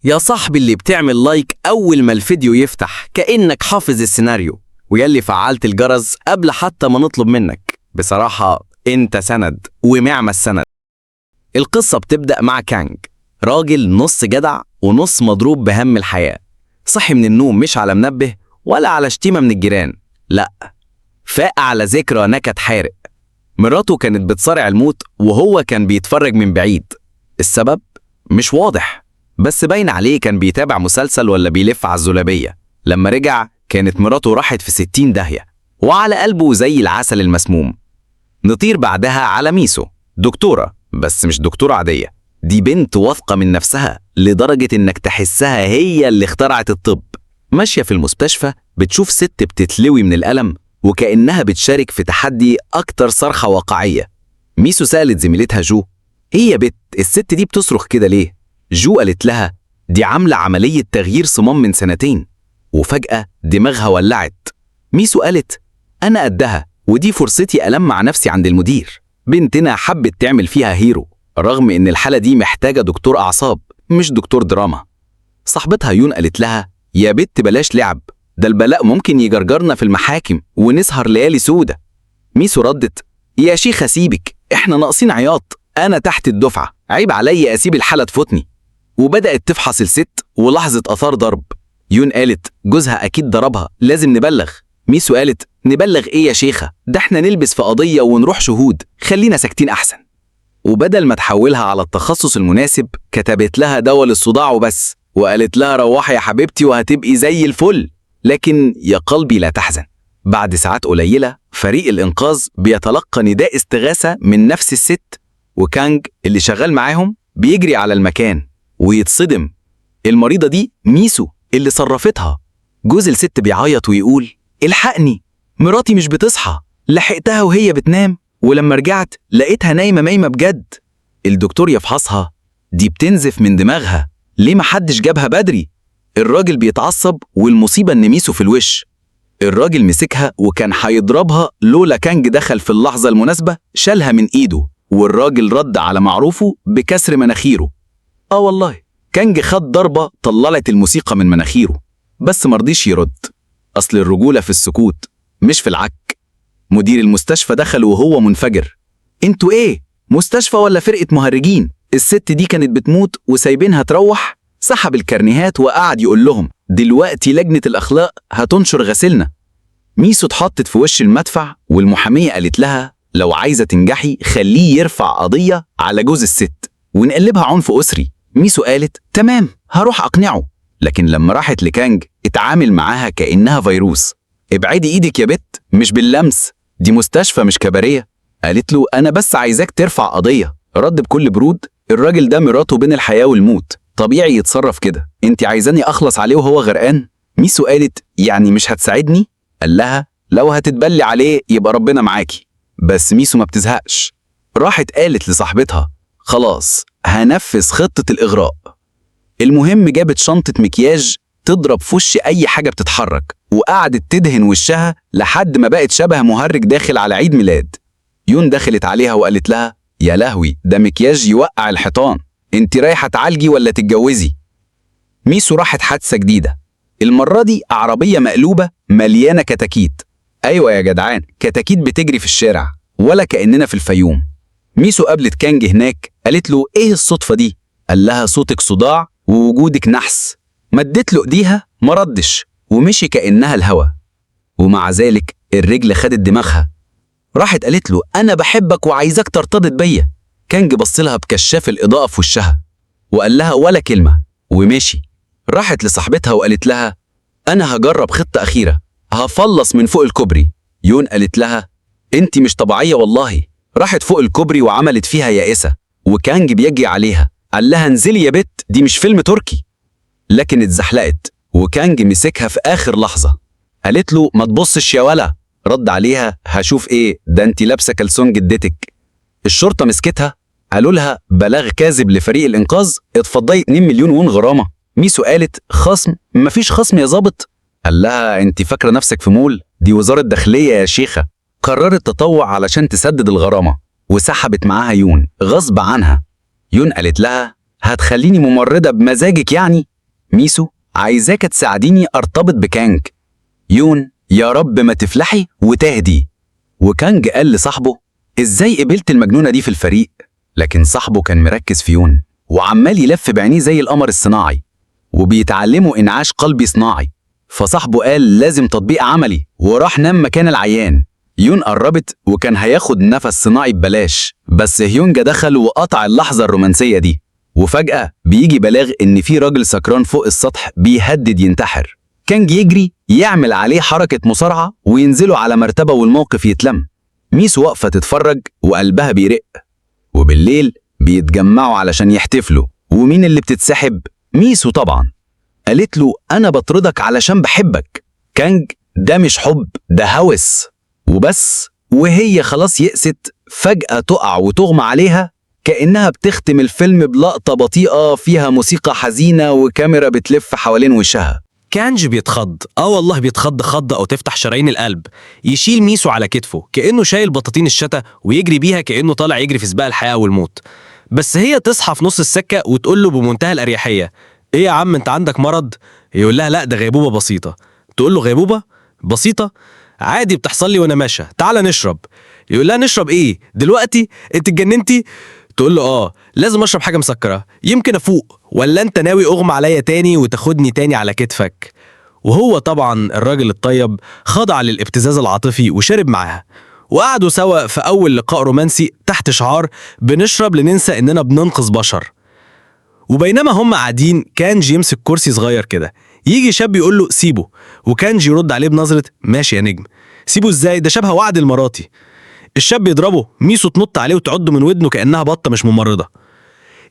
يا صاحبي اللي بتعمل لايك أول ما الفيديو يفتح كأنك حافظ السيناريو، ويلي فعلت الجرس قبل حتى ما نطلب منك. بصراحة انت سند ومعمى السند. القصة بتبدأ مع كانج، راجل نص جدع ونص مضروب بهم الحياة. صحي من النوم مش على منبه ولا على شتيمة من الجيران، لأ، فاق على ذكرى نكد حارق. مراته كانت بتصارع الموت وهو كان بيتفرج من بعيد. السبب مش واضح، بس باين عليه كان بيتابع مسلسل ولا بيلف على الزلابية. لما رجع كانت مراته راحت في 60 داهية وعلى قلبه زي العسل المسموم. نطير بعدها على ميسو، دكتورة، بس مش دكتورة عادية، دي بنت واثقة من نفسها لدرجة إنك تحسها هي اللي اخترعت الطب. ماشية في المستشفى بتشوف ست بتتلوي من الألم وكأنها بتشارك في تحدي أكتر صرخة واقعية. ميسو سألت زميلتها جو، إيه يا بت الست دي بتصرخ كده ليه؟ جو قالت لها دي عاملة عملية تغيير صمام من 2 سنين. وفجأة دماغها ولعت. ميسو قالت أنا قدها ودي فرصتي ألمع نفسي عند المدير. بنتنا حبت تعمل فيها هيرو رغم إن الحالة دي محتاجة دكتور أعصاب مش دكتور دراما. صاحبتها يون قالت لها يا بت بلاش لعب، ده البلاء ممكن يجرجرنا في المحاكم ونسهر ليالي سودة. ميسو ردت يا شيخة سيبك، احنا ناقصين عياط، أنا تحت الدفعة، عيب عليا أسيب الحالة تفوتني. وبدأت تفحص الست ولاحظت أثار ضرب. يون قالت جوزها أكيد ضربها، لازم نبلغ. ميسو قالت نبلغ إيه يا شيخة، ده احنا نلبس في قضية ونروح شهود، خلينا ساكتين أحسن. وبدل ما تحولها على التخصص المناسب كتبت لها دواء للصداع وبس، وقالت لها روحي يا حبيبتي وهتبقي زي الفل. لكن يا قلبي لا تحزن، بعد ساعات قليلة فريق الإنقاذ بيتلقى نداء استغاثة من نفس الست، وكانج اللي شغال معاهم بيجري على المكان ويتصدم. المريضة دي ميسو اللي صرفتها. جوز الست بيعيط ويقول الحقني، مراتي مش بتصحى، لحقتها وهي بتنام ولما رجعت لقيتها نايمة بجد. الدكتور يفحصها، دي بتنزف من دماغها، ليه محدش جابها بدري؟ الراجل بيتعصب والمصيبة ان ميسو في الوش. الراجل مسكها وكان هيضربها لولا كانج دخل في اللحظة المناسبة شالها من ايده، والراجل رد على معروفه بكسر مناخيره. والله كانج خد ضربة طلعت الموسيقى من مناخيره، بس مرضيش يرد، أصل الرجولة في السكوت مش في العك. مدير المستشفى دخل وهو منفجر، انتوا ايه، مستشفى ولا فرقة مهرجين؟ الست دي كانت بتموت وسايبينها تروح. سحب الكرنيهات وقعد يقول لهم دلوقتي لجنة الأخلاق هتنشر غسيلنا. ميسو اتحطت في وش المدفع والمحامية قالت لها لو عايزة تنجحي خليه يرفع قضية على جوز الست ونقلبها عنف أسري. ميسو قالت تمام هروح أقنعه، لكن لما راحت لكانج اتعامل معاها كأنها فيروس. ابعدي ايدك يا بت، مش باللمس، دي مستشفى مش كباريه. قالت له انا بس عايزاك ترفع قضيه. رد بكل برود الراجل ده مراته بين الحياه والموت، طبيعي يتصرف كده، انت عايزاني اخلص عليه وهو غرقان؟ ميسو قالت يعني مش هتساعدني؟ قال لها لو هتتبلي عليه يبقى ربنا معاكي. بس ميسو ما بتزهقش، راحت قالت لصاحبتها خلاص هنفذ خطة الإغراء. المهم جابت شنطة مكياج تضرب في وش أي حاجة بتتحرك، وقعدت تدهن وشها لحد ما بقت شبه مهرج داخل على عيد ميلاد. يون دخلت عليها وقالت لها يا لهوي ده مكياج يوقع الحيطان، انت رايحة تعالجي ولا تتجوزي؟ ميسو راحت حادثة جديدة، المرة دي عربية مقلوبة مليانة كتاكيت. أيوة يا جدعان، كتاكيت بتجري في الشارع ولا كأننا في الفيوم. ميسو قابلت كانج هناك، قالت له ايه الصدفة دي؟ قال لها صوتك صداع ووجودك نحس. مدت له ايديها ما ردش ومشي كأنها الهوا، ومع ذلك الرجل خدت دماغها. راحت قالت له انا بحبك وعايزك ترتبط بيا. كانج بص لها بكشاف الإضاءة في وشها وقال لها ولا كلمة ومشي. راحت لصاحبتها وقالت لها انا هجرب خطة أخيرة، هفلص من فوق الكوبري. يون قالت لها انت مش طبيعية والله. راحت فوق الكوبري وعملت فيها يائسة، وكانج بيجي عليها قال لها انزلي يا بت، دي مش فيلم تركي. لكن اتزحلقت وكانج مسكها في آخر لحظة. قالت له ما تبصش يا ولا. رد عليها هشوف ايه، ده انت لابسة كلسون جدتك. الشرطة مسكتها، قالوا لها بلاغ كاذب لفريق الإنقاذ، اتفضلي 2 مليون وون غرامة. ميسو قالت خصم؟ مفيش خصم يا ظابط. قال لها انت فاكرة نفسك في مول؟ دي وزارة داخلية يا شيخة. قررت تطوع علشان تسدد الغرامة وسحبت معاها يون غصب عنها. يون قالت لها هتخليني ممرضة بمزاجك يعني؟ ميسو عايزاك تساعديني ارتبط بكانج. يون يا رب ما تفلحي وتهدي. وكانج قال لصاحبه ازاي قبلت المجنونة دي في الفريق؟ لكن صاحبه كان مركز في يون وعمال يلف بعينيه زي القمر الصناعي وبيتعلموا انعاش قلبي صناعي. فصاحبه قال لازم تطبيق عملي وراح نام مكان العيان. يون قربت وكان هياخد نفس صناعي ببلاش، بس هيونجا دخل وقطع اللحظة الرومانسية دي. وفجأة بيجي بلاغ إن في راجل سكران فوق السطح بيهدد ينتحر. كانج يجري يعمل عليه حركة مصارعة وينزلوا على مرتبة والموقف يتلم. ميسو واقفة تتفرج وقلبها بيرق. وبالليل بيتجمعوا علشان يحتفلوا. ومين اللي بتتسحب؟ ميسو طبعا. قالت له أنا بطردك علشان بحبك. كانج ده مش حب، ده هوس وبس. وهي خلاص يأست، فجأة تقع وتغمى عليها كأنها بتختم الفيلم بلقطة بطيئة فيها موسيقى حزينة وكاميرا بتلف حوالين وشها. كانج بيتخض، والله بيتخض خضة أو تفتح شرايين القلب. يشيل ميسو على كتفه كأنه شايل بطاطين الشتا ويجري بيها كأنه طالع يجري في سباق الحياة والموت. بس هي تصحى في نص السكة وتقول له بمنتهى الأريحية: إيه يا عم أنت عندك مرض؟ يقول لها لا ده غيبوبة بسيطة. تقول له غيبوبة بسيطة؟ عادي بتحصل لي وأنا ماشية، تعالى نشرب. يقول لها نشرب إيه؟ دلوقتي؟ أنت اتجننتي؟ تقول له لازم أشرب حاجة مسكرة يمكن أفوق، ولا أنت ناوي أغمى عليا تاني وتاخدني تاني على كتفك؟ وهو طبعا الراجل الطيب خضع للابتزاز العاطفي وشرب معاها، وقعدوا سوا في أول لقاء رومانسي تحت شعار بنشرب لننسى إننا بننقذ بشر. وبينما هم قاعدين كانجي يمسك كرسي صغير كده، يجي شاب يقول له سيبه، وكانجي يرد عليه بنظرة ماشي يا نجم. سيبه ازاي؟ ده شبه وعد المراتي. الشاب يضربه، ميسو تنط عليه وتعضه من ودنه كأنها بطة مش ممرضة.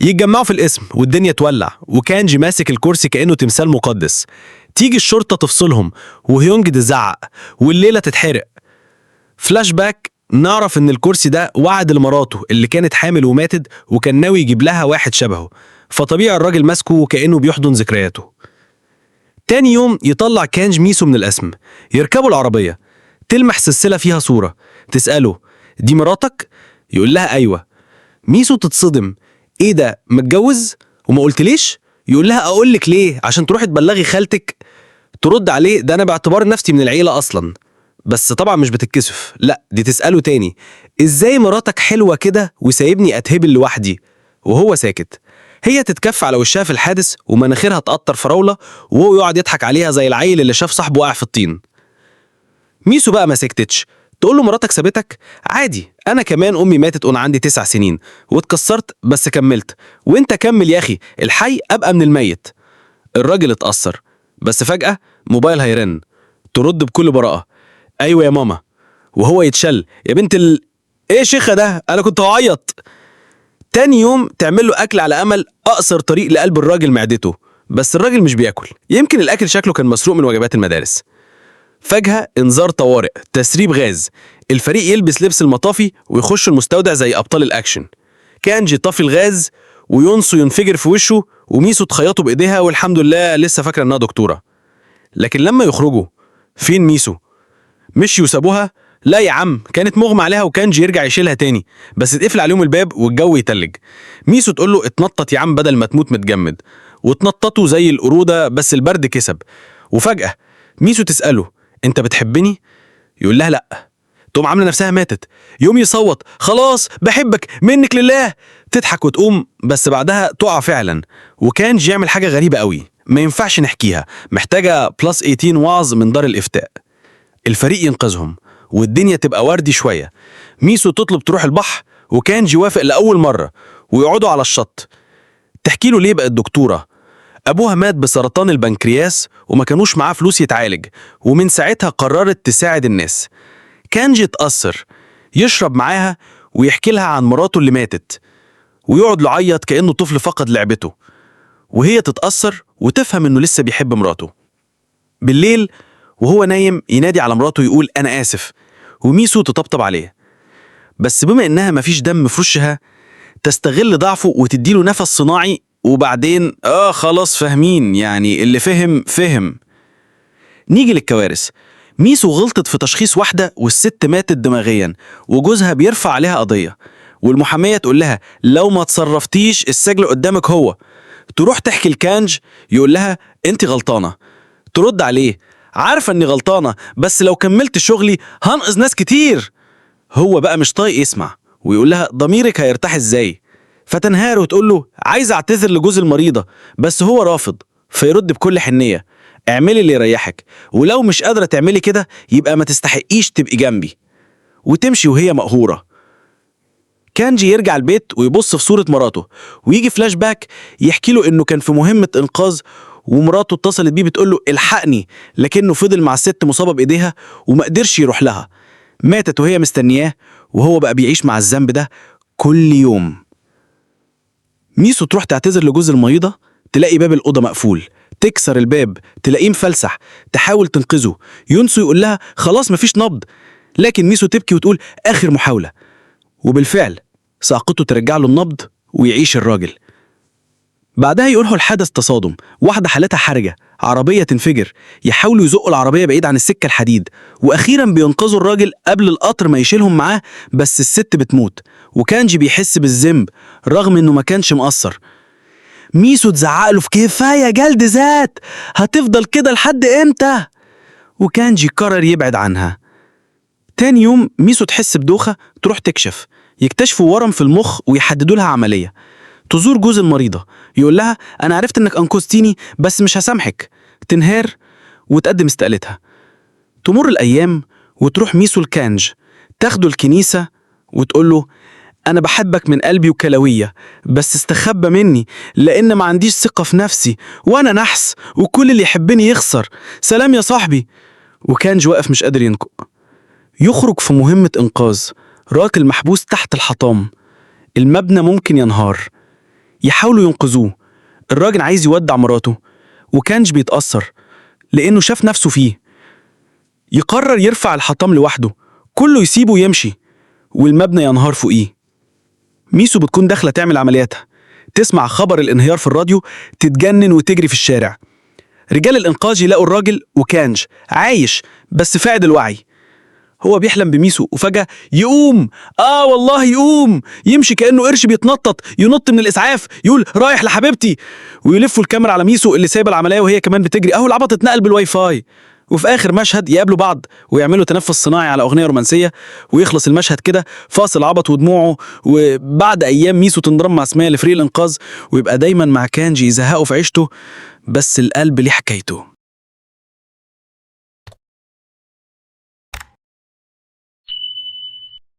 يتجمعوا في القسم والدنيا تولع، وكانجي ماسك الكرسي كأنه تمثال مقدس. تيجي الشرطة تفصلهم وهيونج تزعق والليلة تتحرق. فلاش باك، نعرف ان الكرسي ده وعد لمراته اللي كانت حامل وماتت وكان ناوي يجيب لها واحد شبهه، فطبيعي الراجل ماسكه وكأنه بيحضن ذكرياته. تاني يوم يطلع كانج ميسو من القسم، يركبوا العربية، تلمح سلسلة فيها صورة. تسأله دي مراتك؟ يقول لها أيوة. ميسو تتصدم، ايه ده متجوز وما قلتليش؟ يقول لها اقولك ليه؟ عشان تروحي تبلغي خالتك. ترد عليه ده انا باعتبار نفسي من العيلة اصلا. بس طبعا مش بتتكسف، لا دي تسأله تاني ازاي مراتك حلوة كده وسايبني اتهبل لوحدي؟ وهو ساكت. هي تتكف على وشها في الحادث ومناخيرها تقطر فراولة، وهو يقعد يضحك عليها زي العيل اللي شاف صاحبه واقع في الطين. ميسو بقى ما سكتتش، تقول له مراتك سابتك؟ عادي، انا كمان امي ماتت وانا عندي 9 سنين واتكسرت بس كملت، وانت كمل يا اخي، الحي ابقى من الميت. الراجل اتأثر، بس فجأة موبايل هيرن. ترد بكل براءة ايوه يا ماما. وهو يتشل يا بنت ايه شيخة ده، انا كنت هعيط. تاني يوم تعمل له اكل على امل اقصر طريق لقلب الراجل معدته، بس الراجل مش بياكل، يمكن الاكل شكله كان مسروق من وجبات المدارس. فجأة انذار طوارئ، تسريب غاز، الفريق يلبس لبس المطافي ويخش المستودع زي أبطال الأكشن. كانجي طافي الغاز ويونسو ينفجر في وشه، وميسو تخيطه بإيديها والحمد لله لسه فاكرة إنها دكتورة. لكن لما يخرجوا فين ميسو؟ مشي وسابوها؟ لا يا عم، كانت مغمى عليها وكانجي يرجع يشيلها تاني، بس اتقفل عليهم الباب والجو يتلج. ميسو تقول له اتنطط يا عم بدل ما تموت متجمد، واتنططوا زي القرودة بس البرد كسب. وفجأة ميسو تسأله انت بتحبني؟ يقول لها لا. تقوم عامله نفسها ماتت، يوم يصوت خلاص بحبك منك لله. تضحك وتقوم، بس بعدها تقع فعلا. وكانجي يعمل حاجه غريبه قوي ما ينفعش نحكيها، محتاجه بلس 18 وعظ من دار الافتاء. الفريق ينقذهم والدنيا تبقى وردي شويه. ميسو تطلب تروح البحر وكانجي وافق لاول مره، ويقعدوا على الشط. تحكي له ليه بقت دكتوره. أبوها مات بسرطان البنكرياس وما كانوش معاه فلوس يتعالج، ومن ساعتها قررت تساعد الناس. كانجي اتأثر، يشرب معاها ويحكي لها عن مراته اللي ماتت، ويقعد يعيط كأنه طفل فقد لعبته، وهي تتأثر وتفهم إنه لسه بيحب مراته. بالليل وهو نايم ينادي على مراته يقول أنا آسف، وميسو تطبطب عليه. بس بما إنها مفيش دم في وشها، تستغل ضعفه وتديله نفس صناعي، وبعدين خلاص فاهمين، يعني اللي فهم. نيجي للكوارث. ميسو غلطت في تشخيص واحدة والست ماتت دماغيا، وجوزها بيرفع عليها قضية، والمحامية تقول لها لو ما تصرفتيش السجل قدامك هو. تروح تحكي لكانج، يقول لها انت غلطانة. ترد عليه عارفة اني غلطانة، بس لو كملت شغلي هنقذ ناس كتير. هو بقى مش طايق يسمع، ويقول لها ضميرك هيرتاح ازاي؟ فتنهار وتقول له عايز اعتذر لجوز المريضة، بس هو رافض. فيرد بكل حنية اعملي اللي يريحك، ولو مش قادرة تعملي كده يبقى ما تستحقيش تبقي جنبي. وتمشي وهي مقهورة. كانجي يرجع البيت ويبص في صورة مراته، ويجي فلاش باك يحكي له انه كان في مهمة انقاذ، ومراته اتصلت بيه بتقول له الحقني، لكنه فضل مع الست مصابة بايديها وما قدرش يروح لها. ماتت وهي مستنياه، وهو بقى بيعيش مع الذنب ده كل يوم. ميسو تروح تعتذر لجوز المريضة، تلاقي باب الأوضة مقفول. تكسر الباب تلاقيه مفلسح، تحاول تنقذه. يونسو يقول لها خلاص مفيش نبض، لكن ميسو تبكي وتقول آخر محاولة. وبالفعل ساقته ترجع له النبض ويعيش الراجل. بعدها يقوله الحدث تصادم، واحدة حالتها حرجة، عربية تنفجر، يحاولوا يزقوا العربية بعيد عن السكة الحديد، وأخيرا بينقذوا الراجل قبل القطر ما يشيلهم معاه، بس الست بتموت. وكانجي بيحس بالذنب رغم إنه ما كانش مقصر. ميسو تزعقله في كفاية جلد ذات، هتفضل كده لحد امتى؟ وكانجي قرر يبعد عنها. تاني يوم ميسو تحس بدوخة، تروح تكشف، يكتشفوا ورم في المخ ويحددوا لها عملية. تزور جوز المريضة، يقول لها أنا عرفت إنك أنقذتيني بس مش هسامحك. تنهار وتقدم استقالتها. تمر الأيام وتروح ميسو لكانج، تاخده الكنيسة وتقول له أنا بحبك من قلبي وكلوية، بس استخبى مني لأن ما عنديش ثقة في نفسي، وأنا نحس وكل اللي يحبني يخسر. سلام يا صاحبي. وكانج واقف مش قادر ينطق. يخرج في مهمة إنقاذ راجل محبوس تحت الحطام. المبنى ممكن ينهار. يحاولوا ينقذوه. الراجل عايز يودع مراته، وكانج بيتأثر لأنه شاف نفسه فيه. يقرر يرفع الحطام لوحده، كله يسيبه ويمشي، والمبنى ينهار فوقيه. ميسو بتكون داخلة تعمل عملياتها، تسمع خبر الانهيار في الراديو، تتجنن وتجري في الشارع. رجال الإنقاذ يلاقوا الراجل وكانج عايش بس فاقد الوعي. هو بيحلم بميسو وفجأة يقوم، والله يقوم، يمشي كأنه قرش بيتنطط، ينط من الإسعاف، يقول رايح لحبيبتي، ويلفوا الكاميرا على ميسو اللي سايبه العملية وهي كمان بتجري. العبط اتنقل بالواي فاي. وفي آخر مشهد يقابلوا بعض ويعملوا تنفس صناعي على أغنية رومانسية، ويخلص المشهد كده فاصل عبط ودموعه. وبعد أيام ميسو تنضم مع سمية لفريق الإنقاذ، ويبقى دايما مع كانجي يزهقه في عيشته، بس القلب ليه حكايته.